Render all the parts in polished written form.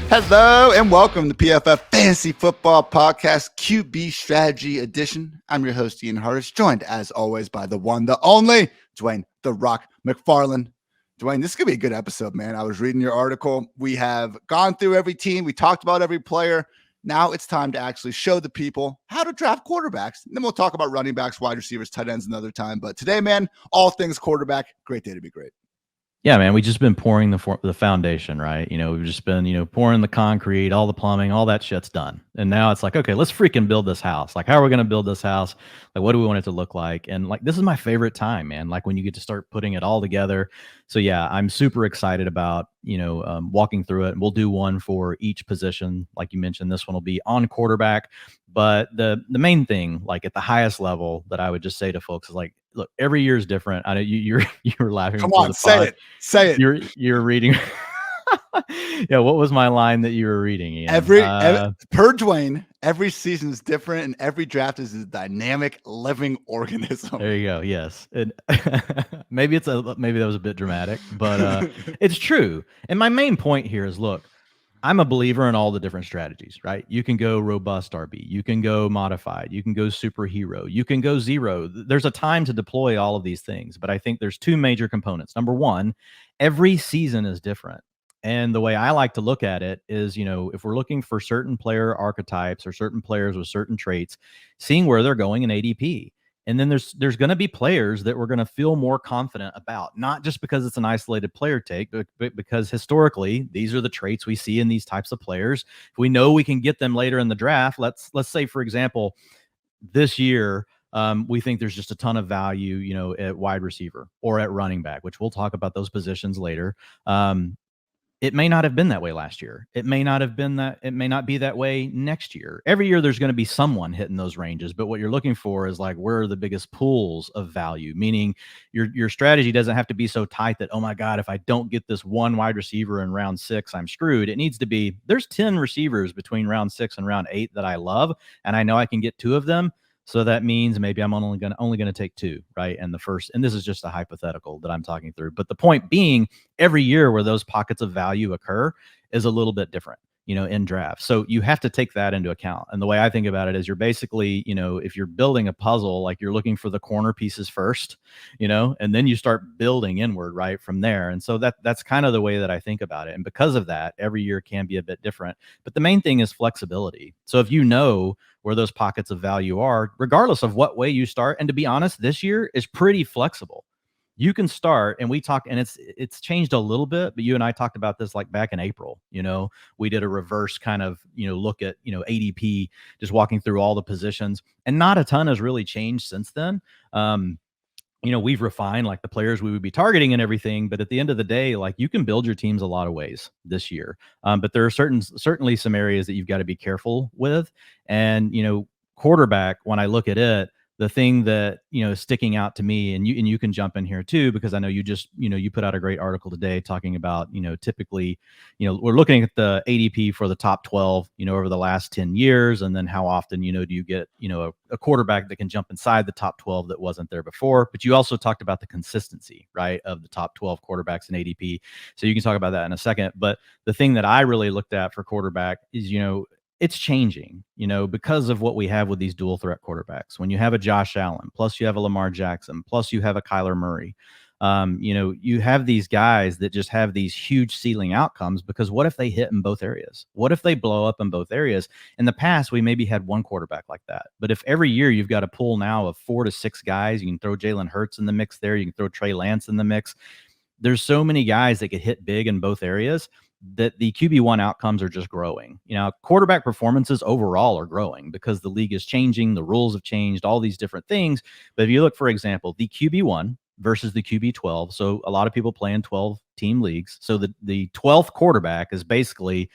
Hello and welcome to PFF Fantasy Football Podcast QB Strategy Edition. I'm your host, Ian Hartitz, joined as always by the one, the only, Dwain "The Rock" McFarland. Dwain, this is going to be a good episode, man. I was reading your article. We have gone through every team. We talked about every player. Now it's time to actually show the people how to draft quarterbacks. And then we'll talk about running backs, wide receivers, tight ends another time. But today, man, all things quarterback. Great day to be great. Yeah, man, we've just been pouring the foundation, right? We've just been, pouring the concrete, all the plumbing, all that shit's done. And now it's like, okay, let's freaking build this house. Like, how are we going to build this house? Like, what do we want it to look like? And like, this is my favorite time, man. Like when you get to start putting it all together. So yeah, I'm super excited about, walking through it. And we'll do one for each position. Like you mentioned, this one will be on quarterback. But the main thing, like at the highest level that I would just say to folks is like, look, every year is different. I know you were laughing. Come on, say it. You're reading. Yeah, what was my line that you were reading, Ian? Every per Dwain, every season is different, and every draft is a dynamic, living organism. There you go. Yes, maybe that was a bit dramatic, but it's true. And my main point here is, look, I'm a believer in all the different strategies, right? You can go robust RB, you can go modified, you can go superhero, you can go zero. There's a time to deploy all of these things, but I think there's two major components. Number one, every season is different. And the way I like to look at it is, if we're looking for certain player archetypes or certain players with certain traits, seeing where they're going in ADP. And then there's going to be players that we're going to feel more confident about, not just because it's an isolated player take, but because historically, these are the traits we see in these types of players. If we know we can get them later in the draft, let's say, for example, this year, we think there's just a ton of value, at wide receiver or at running back, which we'll talk about those positions later. It may not have been that way last year. It may not be that way next year. Every year there's going to be someone hitting those ranges, but what you're looking for is like, where are the biggest pools of value? Meaning your strategy doesn't have to be so tight that, oh my God, if I don't get this one wide receiver in round 6, I'm screwed. It needs to be, there's 10 receivers between round 6 and round 8 that I love, and I know I can get 2 of them. So that means maybe I'm only going to take 2, right? And this is just a hypothetical that I'm talking through. But the point being, every year where those pockets of value occur is a little bit different, in drafts. So you have to take that into account. And the way I think about it is you're basically, if you're building a puzzle, like you're looking for the corner pieces first, and then you start building inward right from there. And so that's kind of the way that I think about it. And because of that, every year can be a bit different. But the main thing is flexibility. So if you know where those pockets of value are, regardless of what way you start, and to be honest, this year is pretty flexible. You can start, and we talked, and it's changed a little bit, but you and I talked about this like back in April. We did a reverse kind of, look at, ADP, just walking through all the positions, and not a ton has really changed since then. We've refined like the players we would be targeting and everything, but at the end of the day, like you can build your teams a lot of ways this year. But there are certainly some areas that you've got to be careful with. And, quarterback, when I look at it, the thing that, is sticking out to me, and you can jump in here too, because I know you just, you put out a great article today talking about, typically, we're looking at the ADP for the top 12, over the last 10 years. And then how often, do you get, a quarterback that can jump inside the top 12 that wasn't there before. But you also talked about the consistency, right, of the top 12 quarterbacks in ADP. So you can talk about that in a second. But the thing that I really looked at for quarterback is, it's changing, because of what we have with these dual threat quarterbacks. When you have a Josh Allen, plus you have a Lamar Jackson, plus you have a Kyler Murray, you have these guys that just have these huge ceiling outcomes, because what if they hit in both areas? What if they blow up in both areas? In the past, we maybe had one quarterback like that. But if every year you've got a pool now of 4 to 6 guys, you can throw Jalen Hurts in the mix there, you can throw Trey Lance in the mix. There's so many guys that could hit big in both areas that the QB1 outcomes are just growing. Quarterback performances overall are growing because the league is changing, the rules have changed, all these different things. But if you look, for example, the QB1 versus the QB12, so a lot of people play in 12-team leagues. So the 12th quarterback is basically,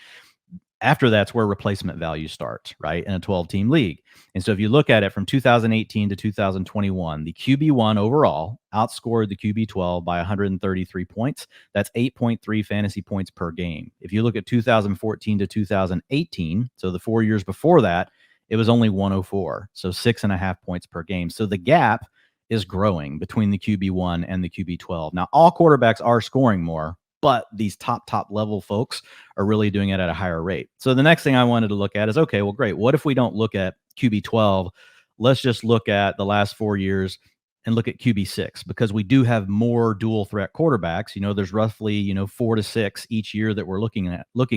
after that's where replacement value starts, right, in a 12-team league. And so if you look at it from 2018 to 2021, the QB1 overall outscored the QB12 by 133 points. That's 8.3 fantasy points per game. If you look at 2014 to 2018, so the 4 years before that, it was only 104, so 6.5 points per game. So the gap is growing between the QB1 and the QB12. Now, all quarterbacks are scoring more, but these top level folks are really doing it at a higher rate. So the next thing I wanted to look at is, okay, well, great. What if we don't look at QB 12? Let's just look at the last 4 years and look at QB6, because we do have more dual threat quarterbacks. There's roughly, 4 to 6 each year that we're looking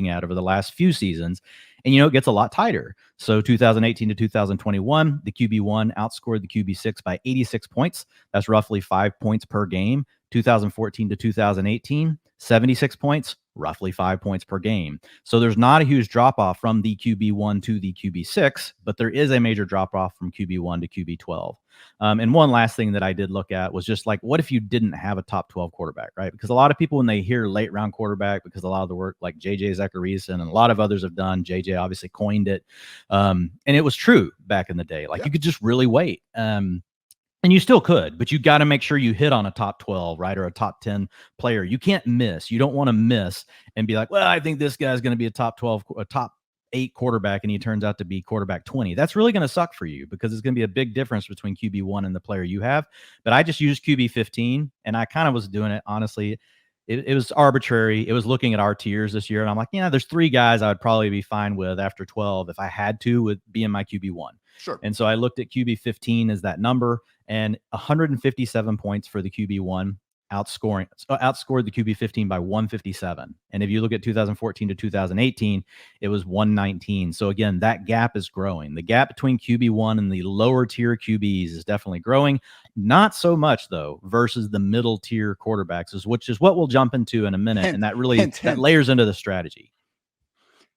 at over the last few seasons. And, it gets a lot tighter. So 2018 to 2021, the QB1 outscored the QB6 by 86 points. That's roughly 5 points per game. 2014 to 2018, 76 points, roughly 5 points per game. So there's not a huge drop off from the QB1 to the QB6, but there is a major drop off from QB1 to QB12. And one last thing that I did look at was just like, what if you didn't have a top 12 quarterback, right? Because a lot of people, when they hear late round quarterback, because a lot of the work like JJ Zachariason and a lot of others have done, JJ obviously coined it. And it was true back in the day. Like, you could just really wait. And you still could, but you got to make sure you hit on a top 12, right? Or a top 10 player. You can't miss. You don't want to miss and be like, well, I think this guy's going to be a top 12, a top 8 quarterback, and he turns out to be quarterback 20. That's really going to suck for you, because it's going to be a big difference between QB1 and the player you have. But I just used QB 15, and I kind of was doing it, honestly. It was arbitrary. It was looking at our tiers this year, and I'm like, there's 3 guys I would probably be fine with after 12 if I had to, with being my QB1. Sure. And so I looked at QB 15 as that number, and 157 points for the QB1, outscored the QB 15 by 157. And if you look at 2014 to 2018, it was 119. So again, that gap is growing. The gap between QB1 and the lower tier QBs is definitely growing. Not so much though versus the middle tier quarterbacks, which is what we'll jump into in a minute. And that really that layers into the strategy.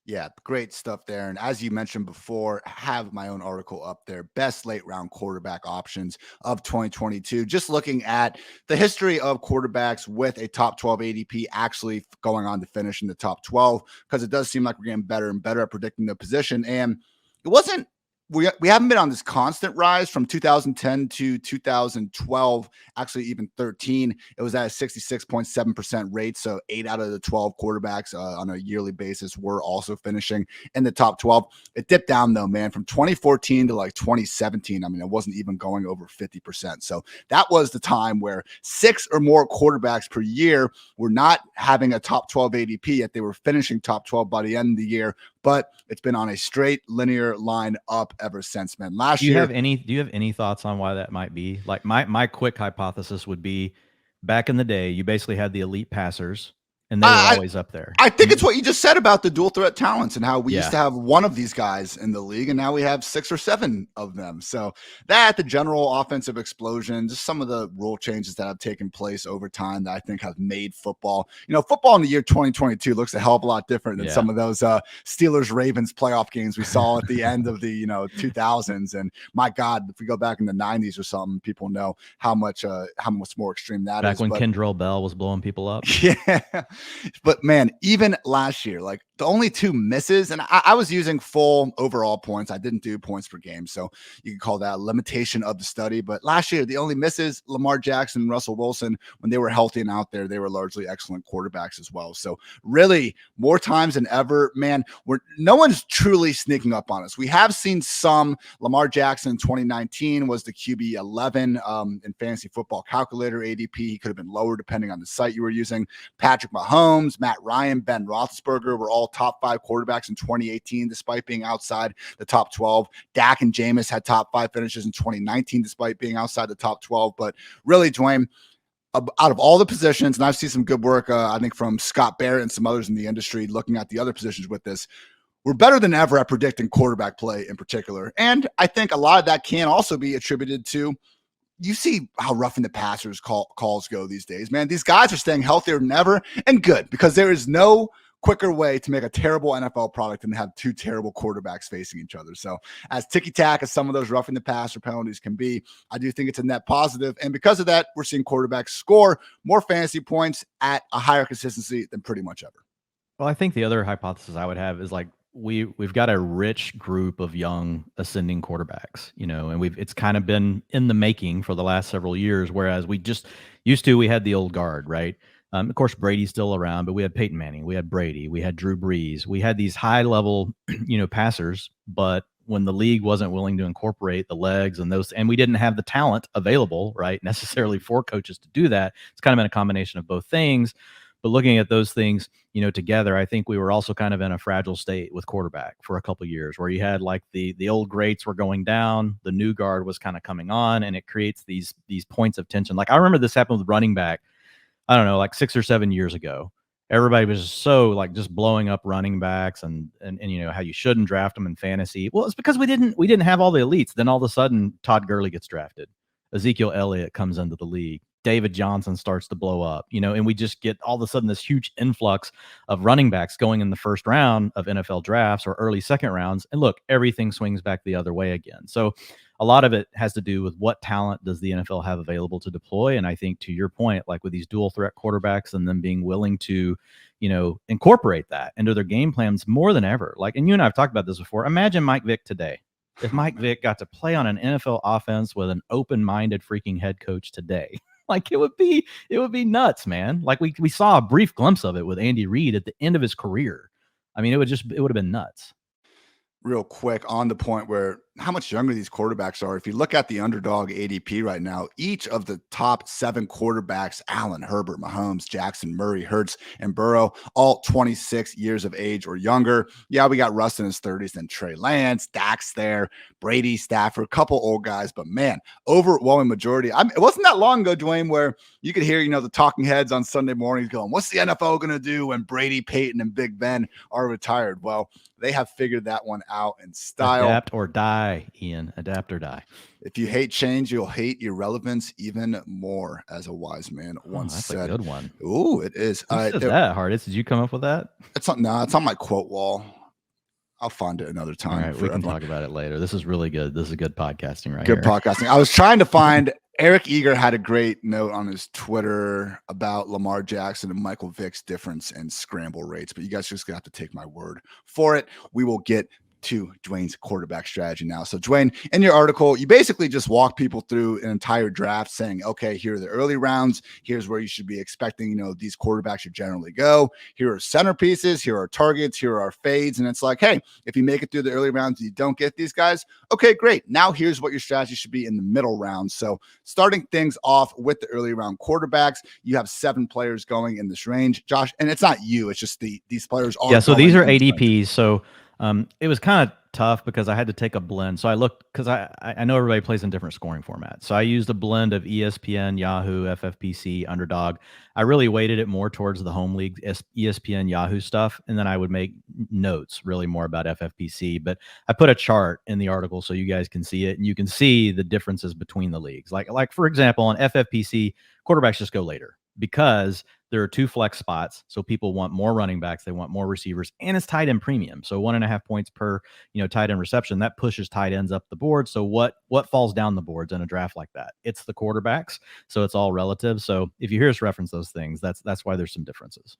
Yeah, great stuff there. And as you mentioned before, I have my own article up there, best late round quarterback options of 2022. Just looking at the history of quarterbacks with a top 12 ADP actually going on to finish in the top 12, because it does seem like we're getting better and better at predicting the position. And it wasn't, we haven't been on this constant rise from 2010 to 2012, actually even 13. It was at a 66.7% rate. So 8 out of the 12 quarterbacks on a yearly basis were also finishing in the top 12. It dipped down though, man, from 2014 to like 2017. I mean, it wasn't even going over 50%. So that was the time where 6 or more quarterbacks per year were not having a top 12 ADP, yet they were finishing top 12 by the end of the year. But it's been on a straight linear line up ever since, man. Do you have any thoughts on why that might be? Like my quick hypothesis would be, back in the day, you basically had the elite passers, and they were always up there. I think it's what you just said about the dual threat talents and how we used to have one of these guys in the league, and now we have 6 or 7 of them. So that, the general offensive explosion, just some of the rule changes that have taken place over time that I think have made football, football in the year 2022 looks a hell of a lot different than some of those Steelers-Ravens playoff games we saw at the end of the 2000s. And my God, if we go back in the 90s or something, people know how much more extreme that is. Back when Kendrell Bell was blowing people up. Yeah. But man, even last year, like the only 2 misses, and I was using full overall points. I didn't do points per game. So you can call that a limitation of the study. But last year, the only misses, Lamar Jackson and Russell Wilson, when they were healthy and out there, they were largely excellent quarterbacks as well. So really, more times than ever, man, no one's truly sneaking up on us. We have seen some. Lamar Jackson in 2019 was the QB 11 in Fantasy Football Calculator ADP. He could have been lower depending on the site you were using. Patrick Mahomes, Matt Ryan, Ben Roethlisberger were all top 5 quarterbacks in 2018, despite being outside the top 12. Dak and Jameis had top 5 finishes in 2019, despite being outside the top 12. But really, Dwayne, out of all the positions, and I've seen some good work, I think, from Scott Barrett and some others in the industry looking at the other positions with this, we're better than ever at predicting quarterback play in particular. And I think a lot of that can also be attributed to, you see how roughing the passers calls go these days, man. These guys are staying healthier than ever, and good, because there is no quicker way to make a terrible NFL product than have 2 terrible quarterbacks facing each other. So as ticky-tack as some of those roughing the passer penalties can be, I do think it's a net positive. And because of that, we're seeing quarterbacks score more fantasy points at a higher consistency than pretty much ever. Well, I think the other hypothesis I would have is, like, we've got a rich group of young ascending quarterbacks, and it's kind of been in the making for the last several years. Whereas we just we had the old guard, right? Of course, Brady's still around, but we had Peyton Manning, we had Brady, we had Drew Brees, we had these high level, passers. But when the league wasn't willing to incorporate the legs and we didn't have the talent available, right, necessarily for coaches to do that, it's kind of been a combination of both things. But looking at those things, together, I think we were also kind of in a fragile state with quarterback for a couple of years, where you had like the old greats were going down, the new guard was kind of coming on, and it creates these points of tension. Like I remember this happened with running back, I don't know, like 6 or 7 years ago. Everybody was so like just blowing up running backs and how you shouldn't draft them in fantasy. Well, it's because we didn't have all the elites. Then all of a sudden, Todd Gurley gets drafted. Ezekiel Elliott comes into the league. David Johnson starts to blow up, and we just get all of a sudden this huge influx of running backs going in the first round of NFL drafts or early second rounds. And look, everything swings back the other way again. So a lot of it has to do with what talent does the NFL have available to deploy. And I think to your point, like with these dual threat quarterbacks and them being willing to, incorporate that into their game plans more than ever. Like, and you and I have talked about this before. Imagine Mike Vick today. If Mike Vick got to play on an NFL offense with an open-minded freaking head coach today, like it would be nuts, man. Like we saw a brief glimpse of it with Andy Reid at the end of his career. I mean, it would have been nuts. Real quick on the point where how much younger these quarterbacks are. If you look at the underdog ADP right now, each of the top 7 quarterbacks, Allen, Herbert, Mahomes, Jackson, Murray, Hurts, and Burrow, all 26 years of age or younger. Yeah, we got Russ in his 30s, then Trey Lance, Dak's there, Brady, Stafford, a couple old guys, but man, overwhelming majority. It wasn't that long ago, Dwayne, where you could hear, the talking heads on Sunday mornings going, what's the NFL going to do when Brady, Peyton, and Big Ben are retired? Well, they have figured that one out in style. Adapt or die, Ian. Adapt or die. If you hate change, you'll hate irrelevance even more, as a wise man once said. That's a good one. Ooh, it is. Who says that, Hartitz? Did you come up with that? It's on my quote wall. I'll find it another time. All right, we can talk about it later. This is really good. This is good podcasting right here. Good podcasting. I was trying to find Eric Eager had a great note on his Twitter about Lamar Jackson and Michael Vick's difference in scramble rates, but you guys just have to take my word for it. We will get to Dwayne's quarterback strategy now. So Dwayne, in your article, you basically just walk people through an entire draft saying, okay, here are the early rounds. Here's where you should be expecting, these quarterbacks should generally go. Here are centerpieces. Here are targets. Here are fades. And it's like, hey, if you make it through the early rounds, you don't get these guys. Okay, great. Now here's what your strategy should be in the middle rounds. So starting things off with the early round quarterbacks, you have 7 players going in this range, Josh, and it's not you. It's just these players are. Yeah. So these are ADPs. So it was kind of tough because I had to take a blend. So I looked, because I know everybody plays in different scoring formats. So I used a blend of ESPN, Yahoo, FFPC, Underdog. I really weighted it more towards the home league, ESPN, Yahoo stuff. And then I would make notes really more about FFPC. But I put a chart in the article so you guys can see it. And you can see the differences between the leagues. Like for example, on FFPC, quarterbacks just go later because there are 2 flex spots. So people want more running backs. They want more receivers, and it's tight end premium. So 1.5 points per, tight end reception, that pushes tight ends up the board. So what falls down the boards in a draft like that? It's the quarterbacks. So it's all relative. So if you hear us reference those things, that's why there's some differences.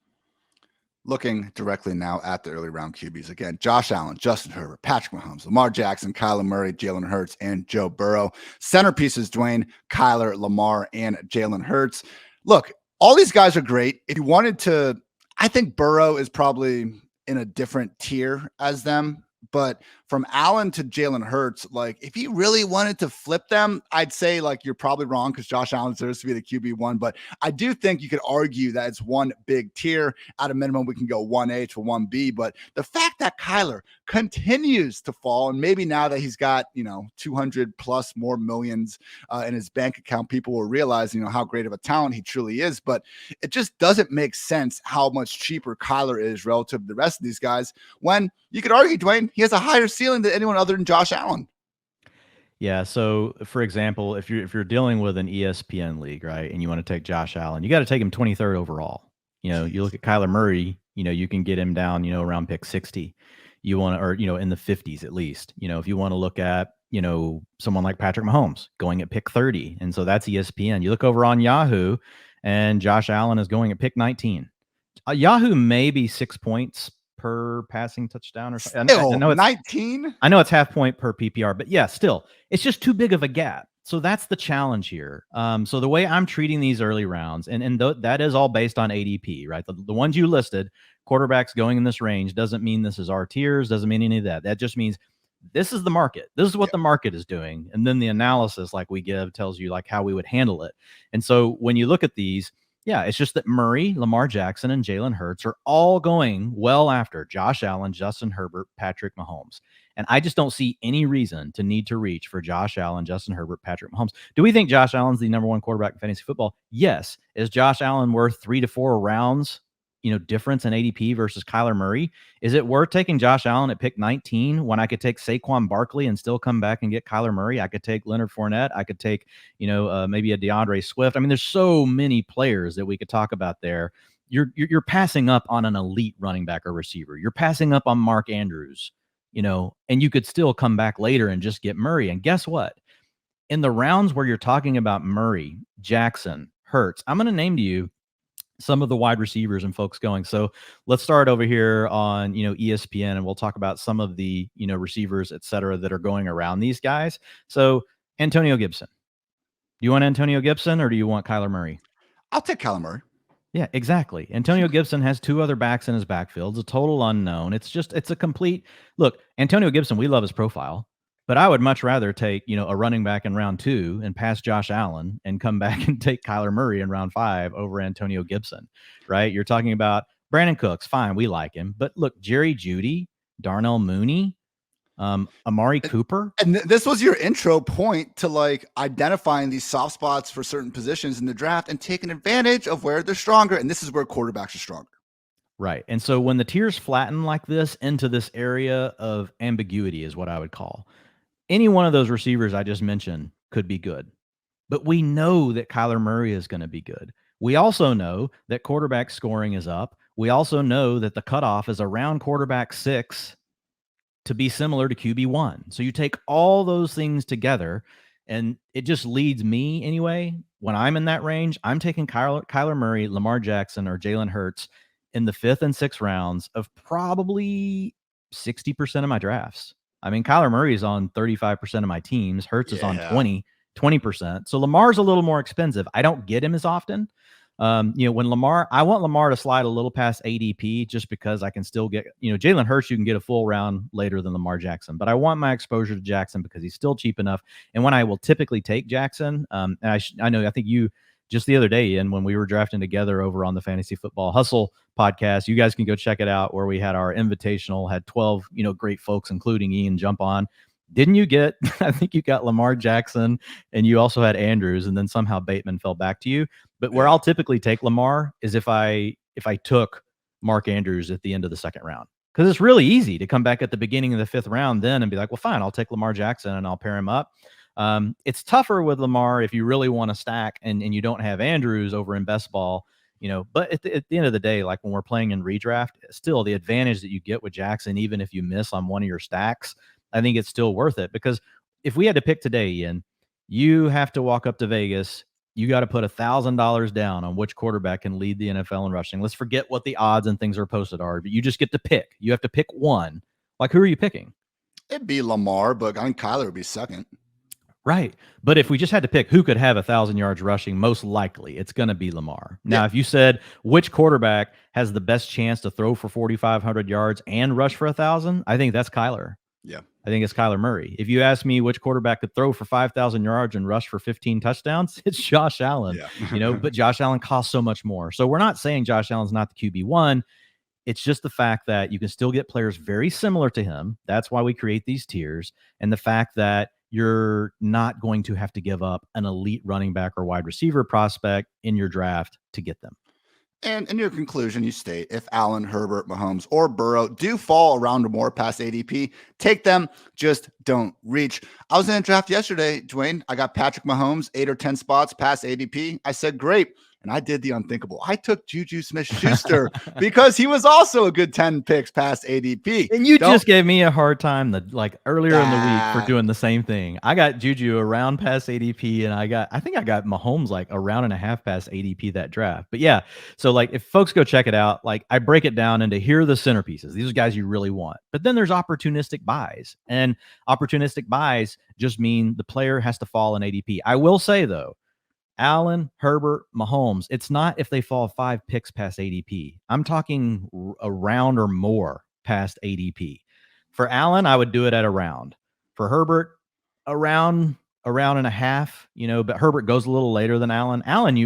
Looking directly now at the early round QBs again, Josh Allen, Justin Herbert, Patrick Mahomes, Lamar Jackson, Kyler Murray, Jalen Hurts, and Joe Burrow. Centerpieces, Dwayne, Kyler, Lamar, and Jalen Hurts. Look, all these guys are great. If you wanted to, I think Burrow is probably in a different tier as them. But from Allen to Jalen Hurts, like if you really wanted to flip them, I'd say like you're probably wrong because Josh Allen deserves to be the QB1. But I do think you could argue that it's one big tier. At a minimum, we can go 1A to 1B. But the fact that Kyler continues to fall, and maybe now that he's got 200 plus more millions in his bank account, people will realize how great of a talent he truly is. But it just doesn't make sense how much cheaper Kyler is relative to the rest of these guys. When you could argue, Dwayne, he has a higher ceiling than anyone other than Josh Allen. Yeah. So for example, if you're dealing with an ESPN league, right, and you want to take Josh Allen, you got to take him 23rd overall. You look at Kyler Murray, you can get him down, around pick 60. You want to, or, in the 50s at least. If you want to look at, someone like Patrick Mahomes going at pick 30. And so that's ESPN. You look over on Yahoo and Josh Allen is going at pick 19. Yahoo may be 6 points per passing touchdown or something. I know it's 19. I know it's half point per PPR, but yeah, still, it's just too big of a gap. So that's the challenge here. So the way I'm treating these early rounds, and that is all based on ADP, right? The ones you listed, quarterbacks going in this range, doesn't mean this is our tiers, doesn't mean any of that. That just means this is the market. This is what the market is doing. And then the analysis like we give tells you like how we would handle it. And so when you look at these, Yeah, it's just that Murray, Lamar Jackson, and Jalen Hurts are all going well after Josh Allen, Justin Herbert, Patrick Mahomes. And I just don't see any reason to need to reach for Josh Allen, Justin Herbert, Patrick Mahomes. Do we think Josh Allen's the number one quarterback in fantasy football? Yes. Is Josh Allen worth 3 to 4 rounds, difference in ADP versus Kyler Murray? Is it worth taking Josh Allen at pick 19 when I could take Saquon Barkley and still come back and get Kyler Murray? I could take Leonard Fournette. I could take, maybe a DeAndre Swift. I mean, there's so many players that we could talk about there. You're passing up on an elite running back or receiver. You're passing up on Mark Andrews, and you could still come back later and just get Murray. And guess what? In the rounds where you're talking about Murray, Jackson, Hurts, I'm going to name to you some of the wide receivers and folks going. So let's start over here on, ESPN, and we'll talk about some of the, receivers, et cetera, that are going around these guys. So Antonio Gibson. Do you want Antonio Gibson or do you want Kyler Murray? I'll take Kyler Murray. Yeah, exactly. Antonio Gibson has 2 other backs in his backfield. It's a total unknown. It's a complete look. Antonio Gibson, we love his profile. But I would much rather take, a running back in round 2 and pass Josh Allen and come back and take Kyler Murray in round 5 over Antonio Gibson, right? You're talking about Brandon Cooks. Fine, we like him. But look, Jerry Jeudy, Darnell Mooney, Amari Cooper. And this was your intro point to identifying these soft spots for certain positions in the draft and taking advantage of where they're stronger. And this is where quarterbacks are stronger. Right. And so when the tiers flatten like this into this area of ambiguity is what I would call. Any one of those receivers I just mentioned could be good, but we know that Kyler Murray is going to be good. We also know that quarterback scoring is up. We also know that the cutoff is around quarterback 6 to be similar to QB1. So you take all those things together, and it just leads me anyway. When I'm in that range, I'm taking Kyler Murray, Lamar Jackson, or Jalen Hurts in the 5th and 6th rounds of probably 60% of my drafts. I mean, Kyler Murray is on 35% of my teams. Hurts is on 20%. So Lamar's a little more expensive. I don't get him as often. When I want Lamar to slide a little past ADP just because I can still get, Jalen Hurts, you can get a full round later than Lamar Jackson. But I want my exposure to Jackson because he's still cheap enough. And when I will typically take Jackson, and I think you just the other day, Ian, when we were drafting together over on the Fantasy Football Hustle podcast, you guys can go check it out where we had our invitational, had 12, great folks, including Ian, jump on. Didn't you get, I think you got Lamar Jackson and you also had Andrews, and then somehow Bateman fell back to you. But where I'll typically take Lamar is if I took Mark Andrews at the end of the 2nd round, because it's really easy to come back at the beginning of the 5th round then and be like, well, fine, I'll take Lamar Jackson and I'll pair him up. It's tougher with Lamar if you really want to stack and you don't have Andrews over in best ball, but at the end of the day, like when we're playing in redraft, still the advantage that you get with Jackson, even if you miss on one of your stacks, I think it's still worth it. Because if we had to pick today, Ian, you have to walk up to Vegas. You got to put $1,000 down on which quarterback can lead the NFL in rushing. Let's forget what the odds and things are posted are, but you just get to pick. You have to pick one. Like, who are you picking? It'd be Lamar, but I think Kyler would be second. Right. But if we just had to pick who could have 1,000 yards rushing, most likely it's going to be Lamar. Now, if you said which quarterback has the best chance to throw for 4,500 yards and rush for 1,000, I think that's Kyler. Yeah. I think it's Kyler Murray. If you ask me which quarterback could throw for 5,000 yards and rush for 15 touchdowns, it's Josh Allen. Yeah. But Josh Allen costs so much more. So we're not saying Josh Allen's not the QB1. It's just the fact that you can still get players very similar to him. That's why we create these tiers. And the fact that you're not going to have to give up an elite running back or wide receiver prospect in your draft to get them. And in your conclusion, you state if Allen, Herbert, Mahomes, or Burrow do fall around or more past ADP, take them, just don't reach. I was in a draft yesterday, Dwayne. I got Patrick Mahomes, 8 or 10 spots past ADP. I said, great. And I did the unthinkable. I took Juju Smith-Schuster because he was also a good 10 picks past ADP. And you just gave me a hard time earlier in the week for doing the same thing. I got Juju around past ADP, and I think I got Mahomes like a round and a half past ADP that draft. But yeah, so if folks go check it out, I break it down into here are the centerpieces. These are guys you really want. But then there's opportunistic buys. And opportunistic buys just mean the player has to fall in ADP. I will say, though, Allen, Herbert, Mahomes, it's not if they fall 5 picks past ADP. I'm talking a round or more past ADP. For Allen, I would do it at a round. For Herbert, a round and a half, but Herbert goes a little later than Allen. Allen,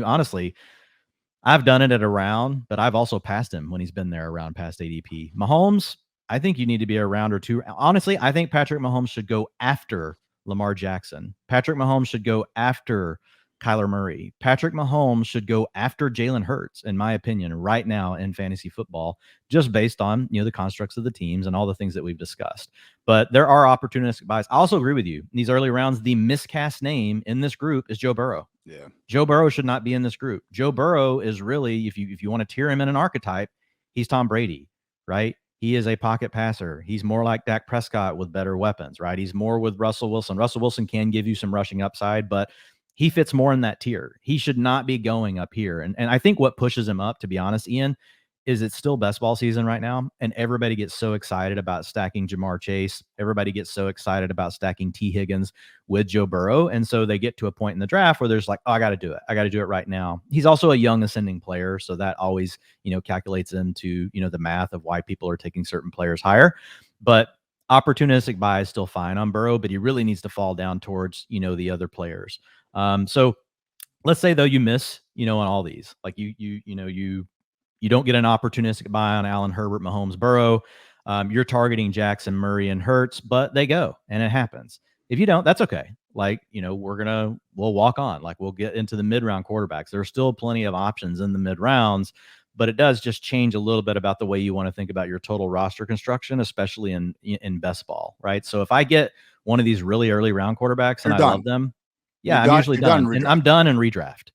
I've done it at around, but I've also passed him when he's been there around past ADP. Mahomes, I think you need to be a round or two. Honestly, I think Patrick Mahomes should go after Lamar Jackson. Patrick Mahomes should go after Kyler Murray. Patrick Mahomes should go after Jalen Hurts, in my opinion, right now in fantasy football, just based on, the constructs of the teams and all the things that we've discussed. But there are opportunistic buys. I also agree with you. In these early rounds, the miscast name in this group is Joe Burrow. Yeah. Joe Burrow should not be in this group. Joe Burrow is really, if you want to tier him in an archetype, he's Tom Brady, right? He is a pocket passer. He's more like Dak Prescott with better weapons, right? He's more with Russell Wilson. Russell Wilson can give you some rushing upside, but he fits more in that tier. He should not be going up here. And I think what pushes him up, to be honest, Ian, is it's still best ball season right now. And everybody gets so excited about stacking Jamar Chase. Everybody gets so excited about stacking T. Higgins with Joe Burrow. And so they get to a point in the draft where there's like, oh, I got to do it. I got to do it right now. He's also a young ascending player. So that always, calculates into, the math of why people are taking certain players higher. But opportunistic buy is still fine on Burrow, but he really needs to fall down towards, the other players. So let's say though you miss, on all these, like you don't get an opportunistic buy on Allen, Herbert, Mahomes, Burrow. You're targeting Jackson, Murray, and Hurts, but they go and it happens. If you don't, that's okay. Like, we'll walk on. Like, we'll get into the mid-round quarterbacks. There are still plenty of options in the mid-rounds, but it does just change a little bit about the way you want to think about your total roster construction, especially in best ball, right? So if I get one of these really early round quarterbacks and I love them, I'm usually done. And I'm done in redraft.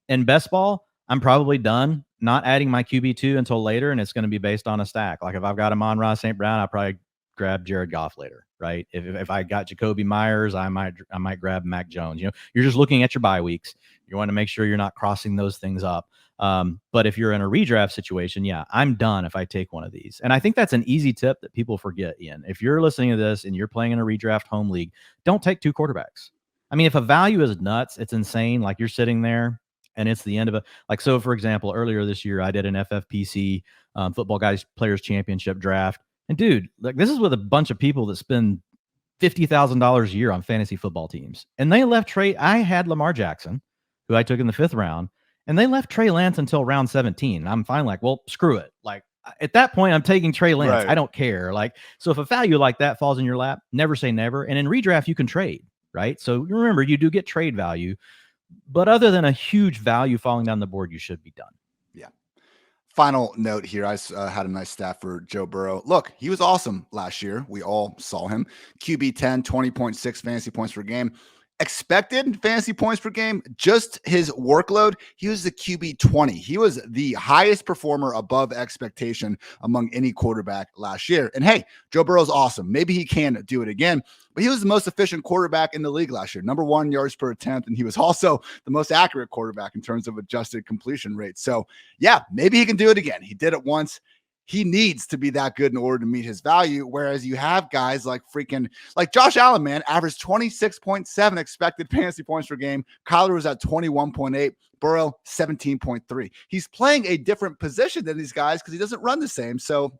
In best ball, I'm probably done not adding my QB2 until later, and it's going to be based on a stack. Like if I've got Amon-Ra St. Brown, I'll probably grab Jared Goff later, right? If I got Jacoby Myers, I might grab Mac Jones. You're just looking at your bye weeks. You want to make sure you're not crossing those things up. But if you're in a redraft situation, I'm done if I take one of these. And I think that's an easy tip that people forget, Ian. If you're listening to this and you're playing in a redraft home league, don't take two quarterbacks. I mean, if a value is nuts, it's insane. Like you're sitting there and it's the end of it. So for example, earlier this year, I did an FFPC Football Guys Players Championship draft. And dude, like this is with a bunch of people that spend $50,000 a year on fantasy football teams. And they left I had Lamar Jackson, who I took in the 5th round, and they left Trey Lance until round 17. I'm fine. Like, well, screw it. Like at that point, I'm taking Trey Lance. Right. I don't care. Like, so if a value like that falls in your lap, never say never. And in redraft, you can trade, right? So remember, you do get trade value, but other than a huge value falling down the board, you should be done. Yeah. Final note here. I had a nice stat for Joe Burrow. Look, he was awesome last year. We all saw him. QB 10, 20.6 fantasy points per game. Expected fantasy points per game, just his workload, he was the QB 20. He was the highest performer above expectation among any quarterback last year. And hey, Joe Burrow's awesome. Maybe he can do it again, but he was the most efficient quarterback in the league last year, number 1 yards per attempt. And he was also the most accurate quarterback in terms of adjusted completion rate. So yeah, maybe he can do it again. He did it once. He needs to be that good in order to meet his value. Whereas you have guys like Josh Allen, man, averaged 26.7 expected fantasy points per game. Kyler was at 21.8. Burrow, 17.3. He's playing a different position than these guys because he doesn't run the same. So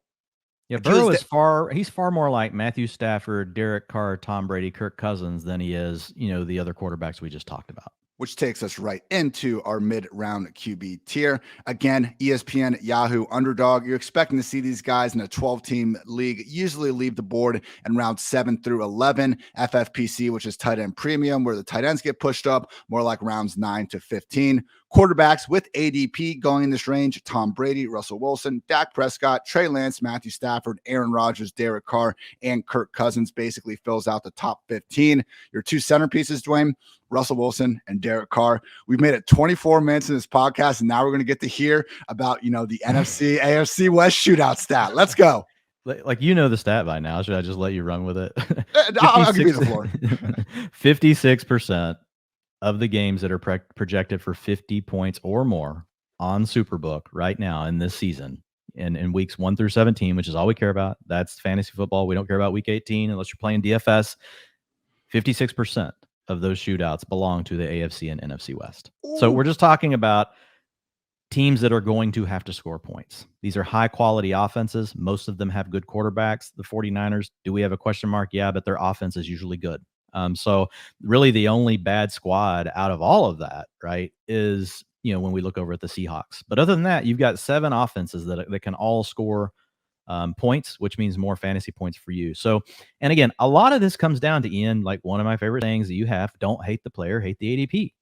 yeah, Burrow is he's far more like Matthew Stafford, Derek Carr, Tom Brady, Kirk Cousins than he is, the other quarterbacks we just talked about. Which takes us right into our mid-round QB tier. Again, ESPN, Yahoo, Underdog. You're expecting to see these guys in a 12-team league usually leave the board in round 7 through 11. FFPC, which is tight end premium, where the tight ends get pushed up, more like rounds 9 to 15. Quarterbacks with ADP going in this range: Tom Brady, Russell Wilson, Dak Prescott, Trey Lance, Matthew Stafford, Aaron Rodgers, Derek Carr, and Kirk Cousins basically fills out the top 15. Your two centerpieces, Dwain, Russell Wilson and Derek Carr. We've made it 24 minutes in this podcast, and now we're going to get to hear about, the NFC, AFC West shootout stat. Let's go. Like, the stat by now. Should I just let you run with it? I'll give you the floor. 56% of the games that are projected for 50 points or more on Superbook right now in this season, in weeks 1 through 17, which is all we care about. That's fantasy football. We don't care about week 18 unless you're playing DFS. 56% of those shootouts belong to the AFC and NFC West. Ooh. So we're just talking about teams that are going to have to score points. These are high quality offenses. Most of them have good quarterbacks. The 49ers, do we have a question mark? Yeah, but their offense is usually good. So really the only bad squad out of all of that, right, is, when we look over at the Seahawks. But other than that, you've got 7 offenses that can all score points, which means more fantasy points for you. So, and again, a lot of this comes down to, Ian, like one of my favorite things that you have: don't hate the player, hate the ADP.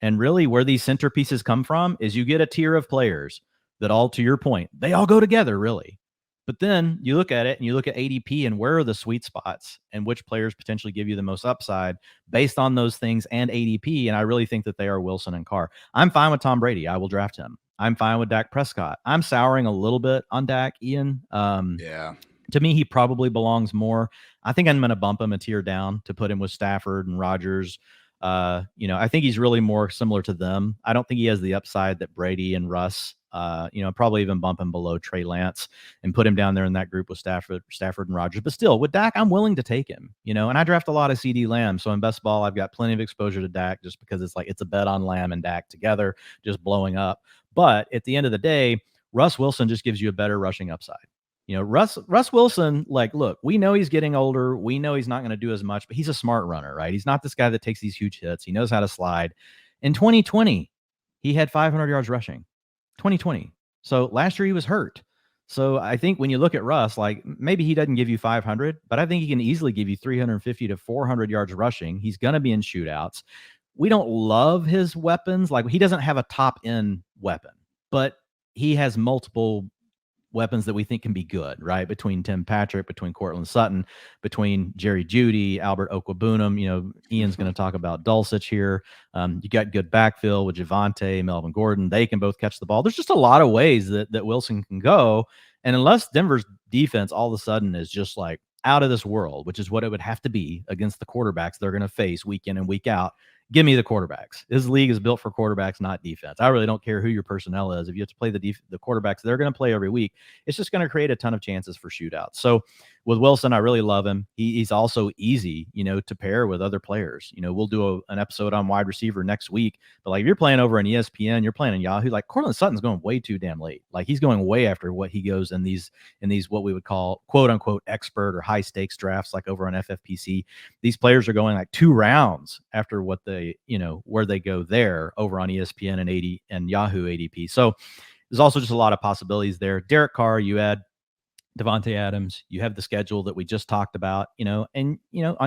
And really where these centerpieces come from is you get a tier of players that all, to your point, they all go together really. But then you look at it and you look at ADP and where are the sweet spots and which players potentially give you the most upside based on those things and ADP. And I really think that they are Wilson and Carr. I'm fine with Tom Brady. I will draft him. I'm fine with Dak Prescott. I'm souring a little bit on Dak, Ian. Yeah. To me, he probably belongs more. I think I'm going to bump him a tier down to put him with Stafford and Rodgers. I think he's really more similar to them. I don't think he has the upside that Brady and Russ, probably even bump him below Trey Lance and put him down there in that group with Stafford and Rodgers. But still, with Dak, I'm willing to take him, and I draft a lot of CD Lamb. So in best ball, I've got plenty of exposure to Dak just because it's a bet on Lamb and Dak together, just blowing up. But at the end of the day, Russ Wilson just gives you a better rushing upside. Russ Wilson, look, we know he's getting older. We know he's not going to do as much, but he's a smart runner, right? He's not this guy that takes these huge hits. He knows how to slide. In 2020, he had 500 yards rushing. 2020. So last year he was hurt. So I think when you look at Russ, maybe he doesn't give you 500, but I think he can easily give you 350 to 400 yards rushing. He's going to be in shootouts. We don't love his weapons. He doesn't have a top end weapon, but he has multiple weapons that we think can be good, right? Between Tim Patrick, between Cortland Sutton, between Jerry Jeudy, Albert Okwuegbunam. Ian's going to talk about Dulcich here. You got good backfill with Javonte, Melvin Gordon. They can both catch the ball. There's just a lot of ways that Wilson can go. And unless Denver's defense all of a sudden is just out of this world, which is what it would have to be against the quarterbacks they're going to face week in and week out, give me the quarterbacks. This league is built for quarterbacks, not defense. I really don't care who your personnel is. If you have to play the quarterbacks they're going to play every week, it's just going to create a ton of chances for shootouts. So with Wilson, I really love him. He's also easy, to pair with other players. We'll do an episode on wide receiver next week. But if you're playing over on ESPN, you're playing in Yahoo, Cortland Sutton's going way too damn late. He's going way after what he goes in these what we would call quote unquote expert or high stakes drafts, over on FFPC. These players are going 2 rounds after what they, where they go there over on ESPN and Yahoo ADP. So there's also just a lot of possibilities there. Derek Carr, you add Devontae Adams, you have the schedule that we just talked about, and on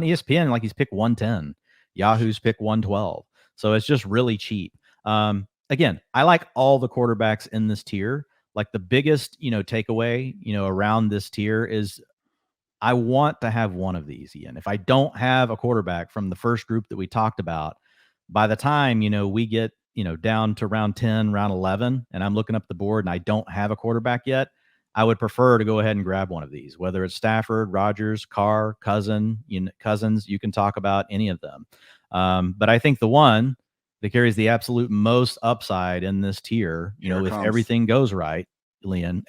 ESPN, he's pick 110, Yahoo's pick 112. So it's just really cheap. Again, I like all the quarterbacks in this tier. The biggest, takeaway, around this tier is I want to have one of these, Ian. If I don't have a quarterback from the first group that we talked about, by the time, we get, down to round 10, round 11, and I'm looking up the board and I don't have a quarterback yet, I would prefer to go ahead and grab one of these, whether it's Stafford, Rodgers, Carr, Cousins. You can talk about any of them. But I think the one that carries the absolute most upside in this tier, if everything goes right, Ian.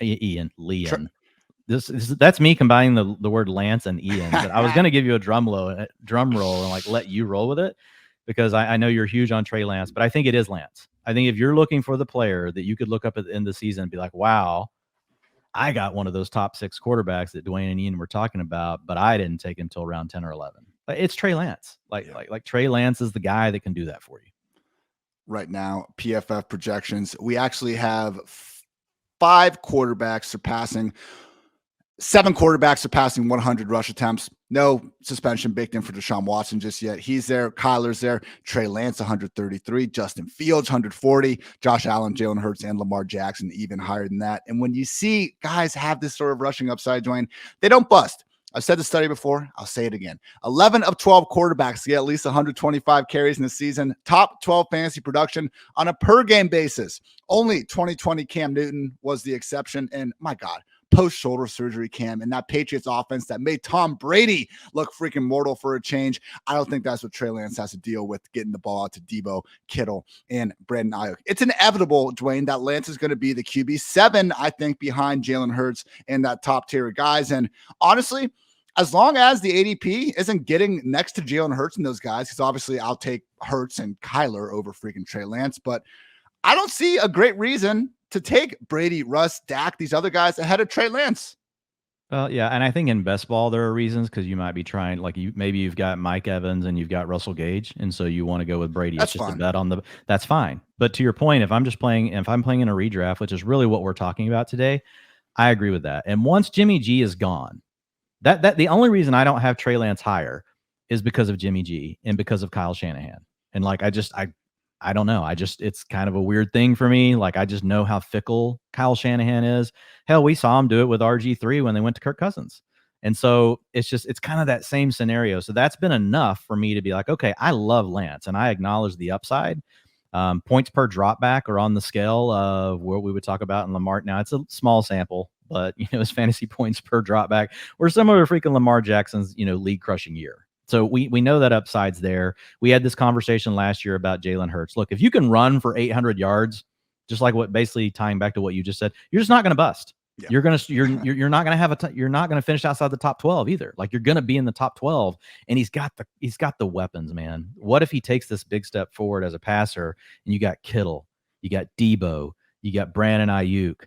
That's me combining the word Lance and Ian. But I was going to give you a drum roll and let you roll with it, because I know you're huge on Trey Lance, but I think it is Lance. I think if you're looking for the player that you could look up at the end of the season and be like, wow, I got one of those top 6 quarterbacks that Dwayne and Ian were talking about, but I didn't take him till round 10 or 11. It's Trey Lance. Trey Lance is the guy that can do that for you. Right now, PFF projections, we actually have 7 quarterbacks surpassing 100 rush attempts. No suspension baked in for Deshaun Watson just yet. He's there. Kyler's there. Trey Lance, 133. Justin Fields, 140. Josh Allen, Jalen Hurts, and Lamar Jackson, even higher than that. And when you see guys have this sort of rushing upside, Dwayne, they don't bust. I've said the study before. I'll say it again. 11 of 12 quarterbacks get at least 125 carries in the season. Top 12 fantasy production on a per-game basis. Only 2020 Cam Newton was the exception. And my God, post-shoulder surgery Cam and that Patriots offense that made Tom Brady look freaking mortal for a change. I don't think that's what Trey Lance has to deal with, getting the ball out to Debo, Kittle, and Brandon Ayuk. It's inevitable, Dwayne, that Lance is going to be the QB 7, I think, behind Jalen Hurts and that top tier of guys. And honestly, as long as the ADP isn't getting next to Jalen Hurts and those guys, because obviously I'll take Hurts and Kyler over freaking Trey Lance, but I don't see a great reason to take Brady, Russ, Dak, these other guys ahead of Trey Lance. Yeah, and I think in best ball there are reasons because you might be trying, like maybe you've got Mike Evans and you've got Russell Gage, and so you want to go with Brady. That's It's just fine. a bet on the. That's fine. But to your point, if I'm playing in a redraft, which is really what we're talking about today, I agree with that. And once Jimmy G is gone, that the only reason I don't have Trey Lance higher is because of Jimmy G and because of Kyle Shanahan. And like I don't know. It's kind of a weird thing for me. Like I just know how fickle Kyle Shanahan is. Hell, we saw him do it with RG3 when they went to Kirk Cousins. And so it's kind of that same scenario. So that's been enough for me to be like, okay, I love Lance and I acknowledge the upside. Points per drop back are on the scale of what we would talk about in Lamar. Now it's a small sample, but his fantasy points per drop back were similar to freaking Lamar Jackson's, league crushing year. So we know that upside's there. We had this conversation last year about Jalen Hurts. Look, if you can run for 800 yards, just like what basically tying back to what you just said, you're just not going to bust. Yeah. You're not going to have you're not going to finish outside the top 12 either. Like you're going to be in the top 12, and he's got the weapons, man. What if he takes this big step forward as a passer, and you got Kittle, you got Debo, you got Brandon Ayuk.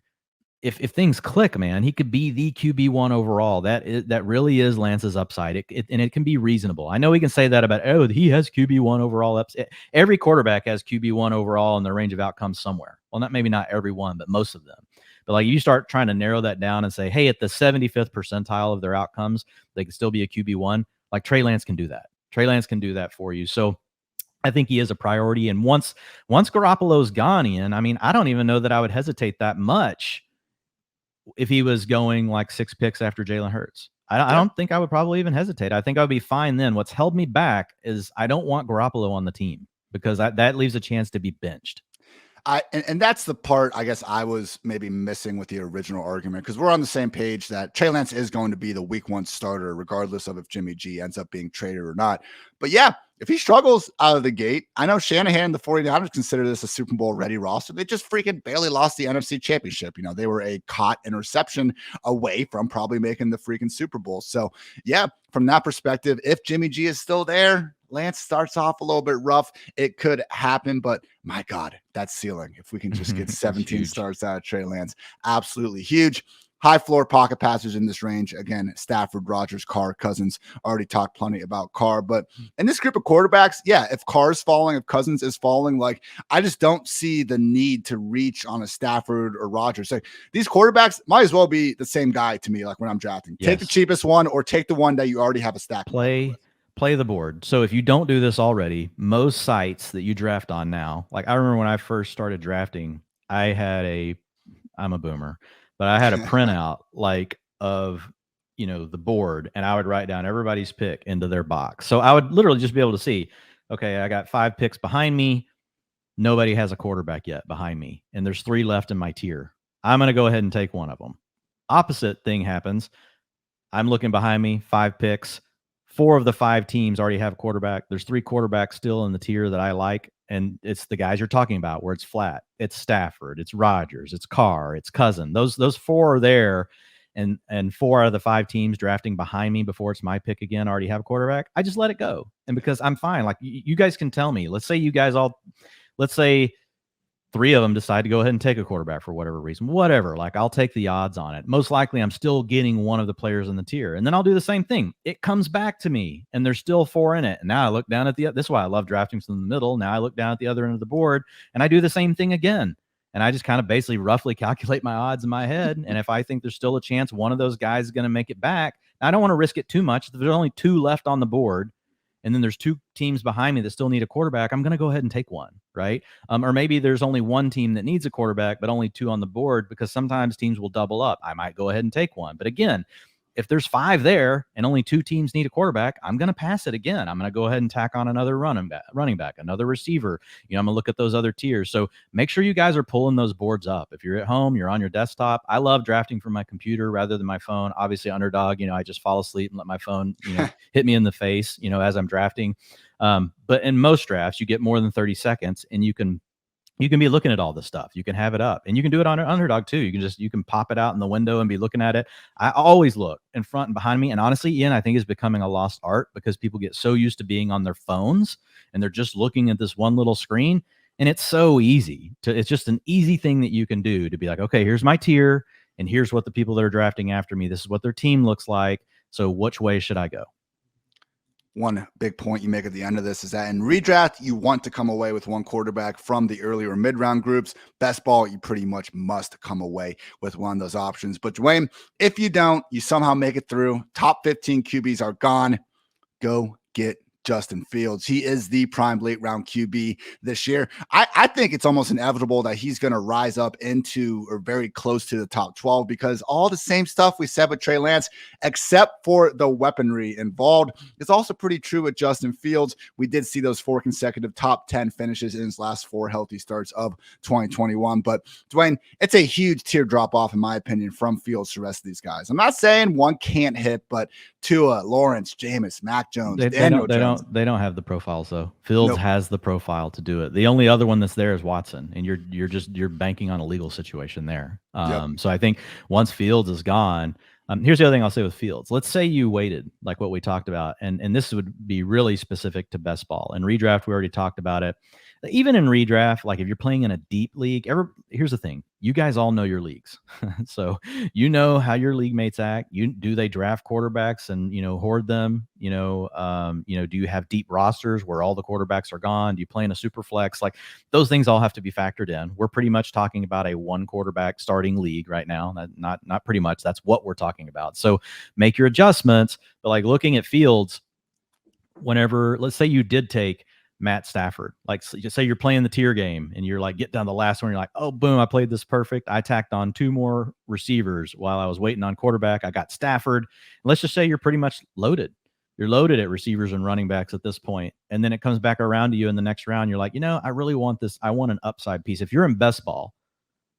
If things click, man, he could be the QB1 overall. That really is Lance's upside. And it can be reasonable. I know we can say that about, he has QB1 overall upside. Every quarterback has QB1 overall in their range of outcomes somewhere. Well, maybe not every one, but most of them. But like you start trying to narrow that down and say, hey, at the 75th percentile of their outcomes, they can still be a QB1. Like Trey Lance can do that. Trey Lance can do that for you. So I think he is a priority. And once Garoppolo's gone, Ian, I mean, I don't even know that I would hesitate that much if he was going like 6 picks after Jalen Hurts. I don't think I would probably even hesitate. I think I would be fine then. What's held me back is I don't want Garoppolo on the team because that leaves a chance to be benched. And that's the part I guess I was maybe missing with the original argument, because we're on the same page that Trey Lance is going to be the week 1 starter, regardless of if Jimmy G ends up being traded or not. But yeah, if he struggles out of the gate, I know Shanahan and the 49ers consider this a Super Bowl ready roster. They just freaking barely lost the NFC Championship. They were a caught interception away from probably making the freaking Super Bowl. So yeah, from that perspective, if Jimmy G is still there, Lance starts off a little bit rough. It could happen, but my God, that ceiling, if we can just get 17 starts out of Trey Lance, absolutely huge. High floor pocket passers in this range. Again, Stafford, Rodgers, Carr, Cousins. Already talked plenty about Carr, but in this group of quarterbacks, yeah, if Carr's falling, if Cousins is falling, like I just don't see the need to reach on a Stafford or Rodgers. Like these quarterbacks might as well be the same guy to me. Like when I'm drafting, Take the cheapest one or take the one that you already have a stack. Play the board. So if you don't do this already, most sites that you draft on now, like I remember when I first started drafting, I'm a boomer, but I had a printout like of, the board, and I would write down everybody's pick into their box. So I would literally just be able to see, okay, I got 5 picks behind me. Nobody has a quarterback yet behind me. And there's 3 left in my tier. I'm going to go ahead and take one of them. Opposite thing happens. I'm looking behind me, 5 picks. 4 of the 5 teams already have a quarterback. There's 3 quarterbacks still in the tier that I like, and it's the guys you're talking about where it's flat. It's Stafford, it's Rodgers, it's Carr, it's Cousin. Those 4 are there, and 4 out of the 5 teams drafting behind me before it's my pick again already have a quarterback. I just let it go, and because I'm fine. Like you guys can tell me. Let's say 3 of them decide to go ahead and take a quarterback for whatever reason, whatever. Like I'll take the odds on it. Most likely I'm still getting one of the players in the tier, and then I'll do the same thing. It comes back to me and there's still 4 in it. And now I look down at this is why I love drafting from the middle. Now I look down at the other end of the board and I do the same thing again. And I just kind of basically roughly calculate my odds in my head. And if I think there's still a chance one of those guys is going to make it back, I don't want to risk it too much. If there's only 2 left on the board, and then there's 2 teams behind me that still need a quarterback, I'm going to go ahead and take one, right? Or maybe there's only 1 team that needs a quarterback, but only 2 on the board, because sometimes teams will double up. I might go ahead and take one. But again, if there's 5 there and only 2 teams need a quarterback, I'm going to pass it again. I'm going to go ahead and tack on another running back, another receiver. I'm going to look at those other tiers. So make sure you guys are pulling those boards up. If you're at home, you're on your desktop. I love drafting from my computer rather than my phone. Obviously, underdog, I just fall asleep and let my phone, hit me in the face, as I'm drafting. But in most drafts, you get more than 30 seconds and you can be looking at all this stuff. You can have it up, and you can do it on an underdog too. You can pop it out in the window and be looking at it. I always look in front and behind me. And honestly, Ian, I think it's becoming a lost art because people get so used to being on their phones and they're just looking at this one little screen. And it's so easy it's just an easy thing that you can do to be like, okay, here's my tier. and here's what the people that are drafting after me, this is what their team looks like. So which way should I go? One big point you make at the end of this is that in redraft, you want to come away with one quarterback from the early or mid-round groups. Best ball, you pretty much must come away with one of those options. But Dwain, if you don't, you somehow make it through. Top 15 QBs are gone. Go get Justin Fields. He is the prime late round QB this year. I think it's almost inevitable that he's going to rise up into or very close to the top 12 because all the same stuff we said with Trey Lance, except for the weaponry involved, is also pretty true with Justin Fields. We did see those 4 consecutive top 10 finishes in his last 4 healthy starts of 2021. But Dwain, it's a huge tier drop off, in my opinion, from Fields to the rest of these guys. I'm not saying one can't hit, but Tua, Lawrence, Jameis, Mac Jones, Daniel Jones. They don't have the profiles though. Fields has the profile to do it. The only other one that's there is Watson, and you're banking on a legal situation there. So I think once Fields is gone, here's the other thing I'll say with Fields. Let's say you waited, like what we talked about, and this would be really specific to best ball. And redraft, we already talked about it. Even in redraft, like if you're playing in a deep league, here's the thing. You guys all know your leagues. So you know how your league mates act. Do they draft quarterbacks and, hoard them? Do you have deep rosters where all the quarterbacks are gone? Do you play in a super flex? Like those things all have to be factored in. We're pretty much talking about a 1 quarterback starting league right now. Not pretty much. That's what we're talking about. So make your adjustments. But like looking at Fields, whenever, let's say you did take Matt Stafford, like just say you're playing the tier game and you're like, get down the last one. You're like, oh, boom, I played this perfect. I tacked on 2 more receivers while I was waiting on quarterback. I got Stafford. And let's just say you're pretty much loaded. You're loaded at receivers and running backs at this point. And then it comes back around to you in the next round. You're like, I really want this. I want an upside piece. If you're in best ball,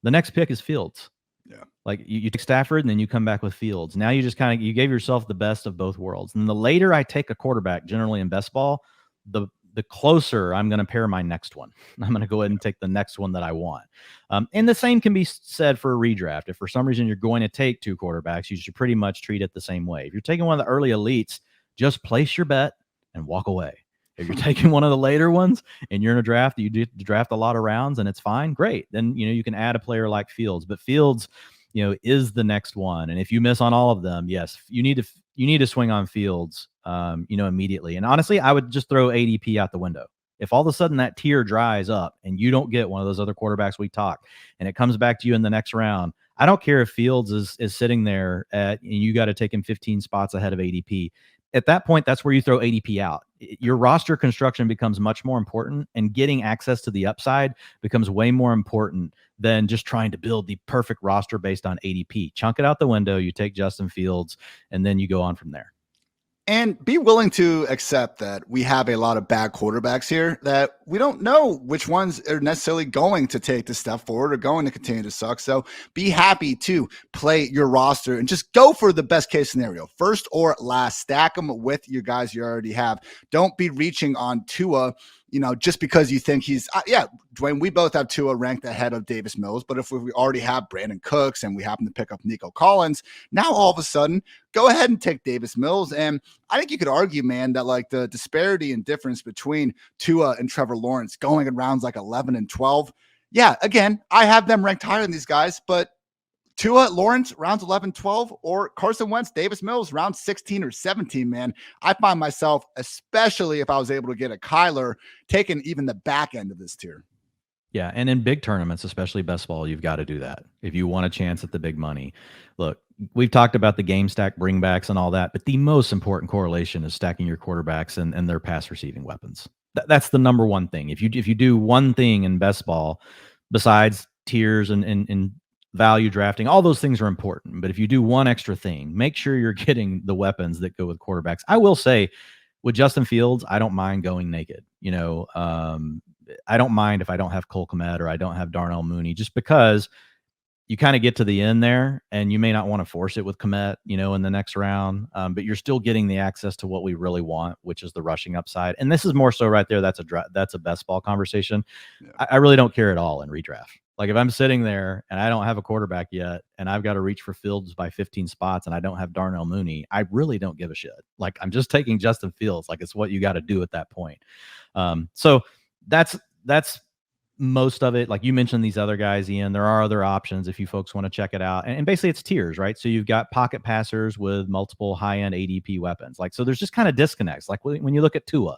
the next pick is Fields. Yeah. Like you take Stafford and then you come back with Fields. Now you just you gave yourself the best of both worlds. And the later I take a quarterback, generally in best ball, the closer I'm going to pair my next one. I'm going to go ahead and take the next one that I want. And the same can be said for a redraft. If for some reason you're going to take 2 quarterbacks, you should pretty much treat it the same way. If you're taking one of the early elites, just place your bet and walk away. If you're taking one of the later ones and you're in a draft, you do draft a lot of rounds and it's fine, great. Then, you can add a player like Fields. But Fields, is the next one. And if you miss on all of them, yes, you need to swing on Fields, immediately. And honestly, I would just throw ADP out the window. If all of a sudden that tier dries up and you don't get one of those other quarterbacks we talked, and it comes back to you in the next round, I don't care if Fields is sitting there and you got to take him 15 spots ahead of ADP. At that point, that's where you throw ADP out. Your roster construction becomes much more important, and getting access to the upside becomes way more important than just trying to build the perfect roster based on ADP. Chunk it out the window, you take Justin Fields, and then you go on from there. And be willing to accept that we have a lot of bad quarterbacks here that we don't know which ones are necessarily going to take the step forward or going to continue to suck. So be happy to play your roster and just go for the best case scenario. First or last, stack them with your guys you already have. Don't be reaching on Tua, just because you think he's, Dwain, we both have Tua ranked ahead of Davis Mills, but if we already have Brandon Cooks and we happen to pick up Nico Collins, now all of a sudden, go ahead and take Davis Mills. And I think you could argue, man, that like the disparity and difference between Tua and Trevor Lawrence going in rounds like 11 and 12. Yeah, again, I have them ranked higher than these guys, but Tua, Lawrence, rounds 11, 12, or Carson Wentz, Davis Mills, round 16 or 17, man. I find myself, especially if I was able to get a Kyler, taking even the back end of this tier. Yeah, and in big tournaments, especially best ball, you've got to do that if you want a chance at the big money. Look, we've talked about the game stack bringbacks and all that, but the most important correlation is stacking your quarterbacks and their pass receiving weapons. That's the number one thing. If you do one thing in best ball, besides tiers and value drafting, all those things are important. But if you do one extra thing, make sure you're getting the weapons that go with quarterbacks. I will say, with Justin Fields, I don't mind going naked. I don't mind if I don't have Cole Kmet or I don't have Darnell Mooney, just because you kind of get to the end there and you may not want to force it with Kmet, in the next round, but you're still getting the access to what we really want, which is the rushing upside. And this is more so right there. That's a best ball conversation. Yeah. I really don't care at all in redraft. Like if I'm sitting there and I don't have a quarterback yet and I've got to reach for Fields by 15 spots and I don't have Darnell Mooney, I really don't give a shit. Like I'm just taking Justin Fields. Like it's what you got to do at that point. So that's most of it, like you mentioned these other guys, Ian, there are other options if you folks want to check it out. And basically it's tiers, right? So you've got pocket passers with multiple high-end ADP weapons. Like, so there's just kind of disconnects. Like when you look at Tua,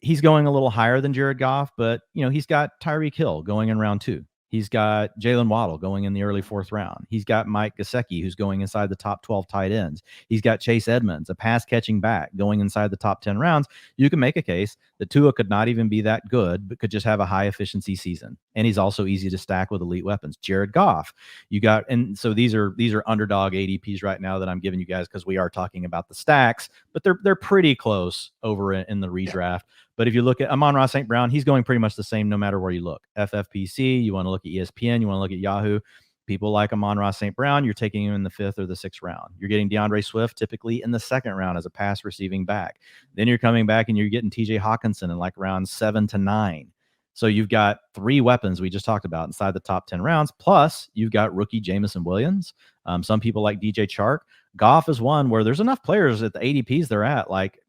he's going a little higher than Jared Goff, but he's got Tyreek Hill going in round 2. He's got Jalen Waddle going in the early 4th round. He's got Mike Gesicki, who's going inside the top 12 tight ends. He's got Chase Edmonds, a pass-catching back, going inside the top 10 rounds. You can make a case that Tua could not even be that good, but could just have a high-efficiency season. And he's also easy to stack with elite weapons. Jared Goff, and so these are underdog ADPs right now that I'm giving you guys because we are talking about the stacks, but they're pretty close over in the redraft. But if you look at Amon-Ra St. Brown, he's going pretty much the same no matter where you look. FFPC, you want to look at ESPN, you want to look at Yahoo. People like Amon-Ra St. Brown, you're taking him in the 5th or the 6th round. You're getting DeAndre Swift typically in the 2nd round as a pass receiving back. Then you're coming back and you're getting TJ Hawkinson in like round 7 to 9. So you've got 3 weapons we just talked about inside the top 10 rounds. Plus, you've got rookie Jamison Williams. Some people like DJ Chark. Goff is one where there's enough players at the ADPs they're at, like,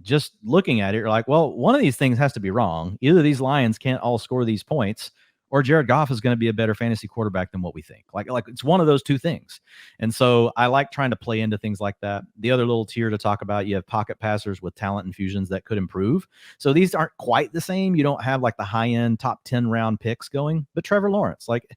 just looking at it, you're like, well, one of these things has to be wrong. Either these Lions can't all score these points, or Jared Goff is going to be a better fantasy quarterback than what we think. Like it's one of those two things. And so I like trying to play into things like that. The other little tier to talk about, you have pocket passers with talent infusions that could improve. So these aren't quite the same. You don't have like the high end top 10 round picks going, but Trevor Lawrence, like,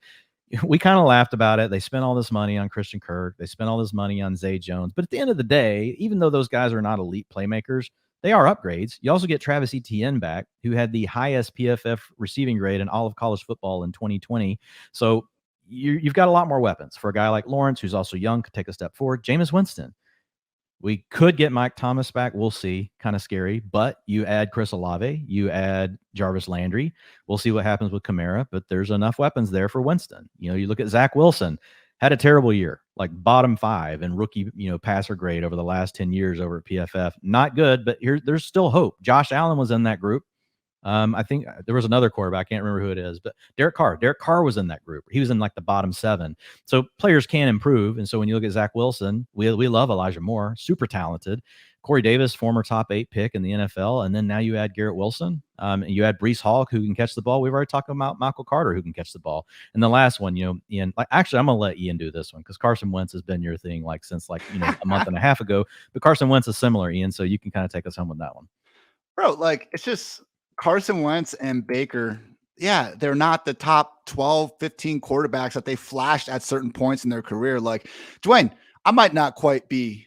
we kind of laughed about it. They spent all this money on Christian Kirk. They spent all this money on Zay Jones. But at the end of the day, even though those guys are not elite playmakers, they are upgrades. You also get Travis Etienne back, who had the highest PFF receiving grade in all of college football in 2020. So you've got a lot more weapons for a guy like Lawrence, who's also young, could take a step forward. Jameis Winston. We could get Mike Thomas back. We'll see. Kind of scary. But you add Chris Olave. You add Jarvis Landry. We'll see what happens with Kamara. But there's enough weapons there for Winston. You look at Zach Wilson. Had a terrible year, like bottom 5 in rookie, passer grade over the last 10 years over at PFF. Not good, but there's still hope. Josh Allen was in that group. I think there was another quarterback. I can't remember who it is, but Derek Carr was in that group. He was in like the bottom 7. So players can improve. And so when you look at Zach Wilson, we love Elijah Moore, super talented. Corey Davis, former top 8 pick in the NFL. And then now you add Garrett Wilson. And you add Breece Hall, who can catch the ball. We've already talked about Michael Carter, who can catch the ball. And the last one, Ian, actually, I'm going to let Ian do this one because Carson Wentz has been your thing since a month and a half ago. But Carson Wentz is similar, Ian. So you can kind of take us home with that one. Bro, it's just Carson Wentz and Baker. Yeah, they're not the top 12, 15 quarterbacks that they flashed at certain points in their career. Like, Dwayne, I might not quite be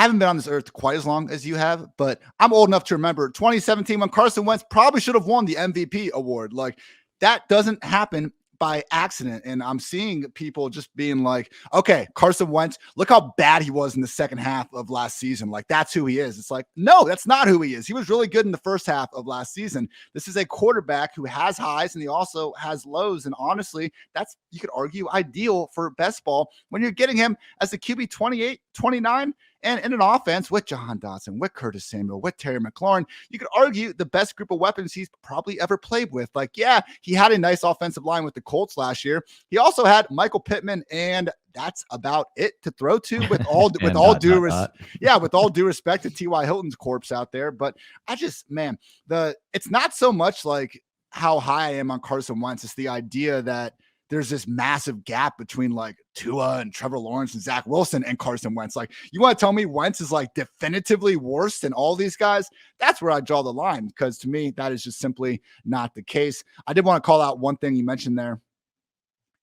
I haven't been on this earth quite as long as you have, but I'm old enough to remember 2017 when Carson Wentz probably should have won the MVP award. Like, that doesn't happen by accident. And I'm seeing people just being like, okay, Carson Wentz, look how bad he was in the second half of last season. Like, that's who he is. It's like, no, that's not who he is. He was really good in the first half of last season. This is a quarterback who has highs and he also has lows. And honestly, that's, you could argue, ideal for best ball when you're getting him as the QB 28, 29, and in an offense with Jahan Dotson, with Curtis Samuel, with Terry McLaurin. You could argue the best group of weapons he's probably ever played with. Like, yeah, he had a nice offensive line with the Colts last year. He also had Michael Pittman, and that's about it to throw to. With all due respect to T.Y. Hilton's corpse out there. But I just, it's not so much like how high I am on Carson Wentz. It's the idea that there's this massive gap between like Tua and Trevor Lawrence and Zach Wilson and Carson Wentz. Like, you want to tell me Wentz is like definitively worse than all these guys? That's where I draw the line, because to me, that is just simply not the case. I did want to call out one thing you mentioned there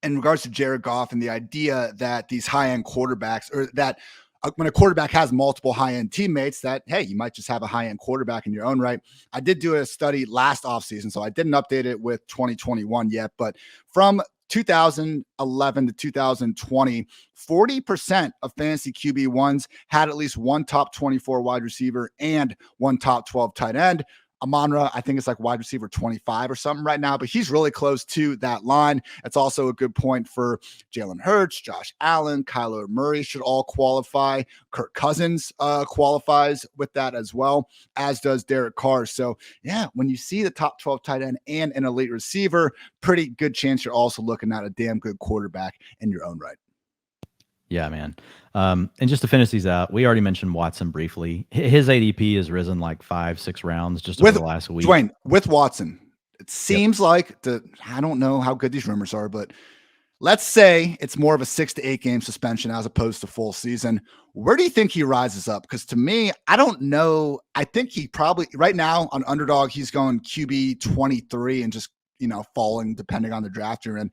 in regards to Jared Goff and the idea that these high-end quarterbacks, or that when a quarterback has multiple high-end teammates, that, hey, you might just have a high-end quarterback in your own right. I did do a study last offseason, so I didn't update it with 2021 yet, but from 2011 to 2020, 40% of fantasy QB1s had at least one top 24 wide receiver and one top 12 tight end. Amon-Ra, I think it's like wide receiver 25 or something right now, but he's really close to that line. It's also a good point for Jalen Hurts, Josh Allen, Kyler Murray should all qualify. Kirk Cousins qualifies with that as well, as does Derek Carr. So yeah, when you see the top 12 tight end and an elite receiver, pretty good chance you're also looking at a damn good quarterback in your own right. Yeah, man. And just to finish these out, we already mentioned Watson briefly. His ADP has risen like 5-6 rounds just over the last week. Dwayne, with Watson, It seems like I don't know how good these rumors are, but let's say it's more of a 6 to 8 game suspension as opposed to full season. Where do you think he rises up? Because to me, I don't know. I think he probably right now on Underdog, he's going QB 23 and just, falling depending on the draft you're in.